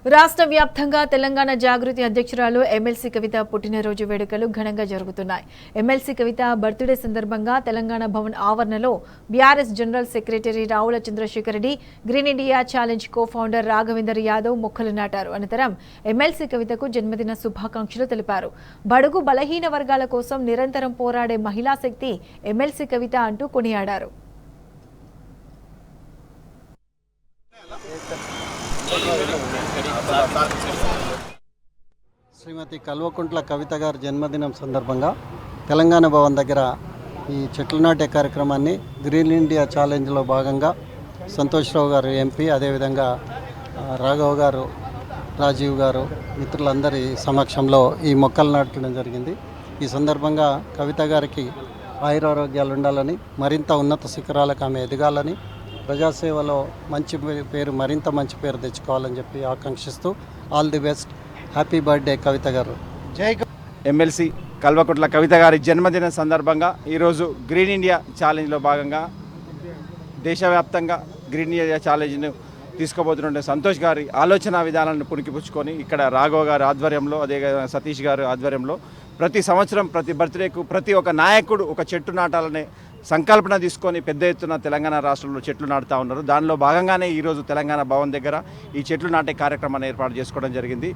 రాష్ట్ర వ్యాప్తంగా తెలంగాణ జాగృతి అధ్యక్షురాలు ఎమ్మెల్సీ కవిత పుట్టినరోజు వేడుకలు ఘనంగా జరుగుతున్నాయి. ఎమ్మెల్సీ కవిత బర్త్డే సందర్భంగా తెలంగాణ భవన్ ఆవరణలో BRS general secretary Ravula Chandrasekhar Reddy, green India challenge co-founder Raghavender Yadav మొక్కలు నాటారు. అనంతరం ఎమ్మెల్సీ కవితకు జన్మదిన శుభాకాంక్షలు తెలిపారు. బడుగు బలహీన వర్గాల కోసం నిరంతరం పోరాడే మహిళా శక్తి ఎమ్మెల్సీ కవిత అంటూ కొనియాడారు. శ్రీమతి కల్వకుంట్ల కవిత గారి జన్మదినం సందర్భంగా తెలంగాణ భవన్ దగ్గర ఈ చెట్లు నాటే కార్యక్రమాన్ని గ్రీన్ ఇండియా ఛాలెంజ్లో భాగంగా సంతోష్రావు గారు ఎంపీ, అదేవిధంగా రాఘవ్ గారు, రాజీవ్ గారు మిత్రులందరి సమక్షంలో ఈ మొక్కలు నాటడం జరిగింది. ఈ సందర్భంగా కవిత గారికి ఆయురారోగ్యాలు ఉండాలని, మరింత ఉన్నత శిఖరాలకు ఆమె ఎదగాలని, ప్రజాసేవలో మంచి పేరు, మరింత మంచి పేరు తెచ్చుకోవాలని చెప్పి ఆకాంక్షిస్తూ all the best. Happy birthday Kavitha గారు. ఎమ్మెల్సీ కల్వకుంట్ల కవిత గారి జన్మదిన సందర్భంగా ఈరోజు గ్రీన్ ఇండియా ఛాలెంజ్లో భాగంగా దేశవ్యాప్తంగా గ్రీన్ ఇండియా ఛాలెంజ్ను తీసుకోబోతున్న సంతోష్ గారి ఆలోచన విధానాలను పుణికిపుచ్చుకొని ఇక్కడ రాఘవ గారి ఆధ్వర్యంలో, అదే సతీష్ గారి ఆధ్వర్యంలో ప్రతి సంవత్సరం ప్రతి బర్త్డేకు ప్రతి ఒక్క నాయకుడు ఒక చెట్టు నాటాలనే సంకల్పన తీసుకొని పెద్ద ఎత్తున తెలంగాణ రాష్ట్రంలో చెట్లు నాటుతూ ఉన్నారు. దానిలో భాగంగానే ఈరోజు తెలంగాణ భవన్ దగ్గర ఈ చెట్లు నాటే కార్యక్రమాన్ని ఏర్పాటు చేసుకోవడం జరిగింది.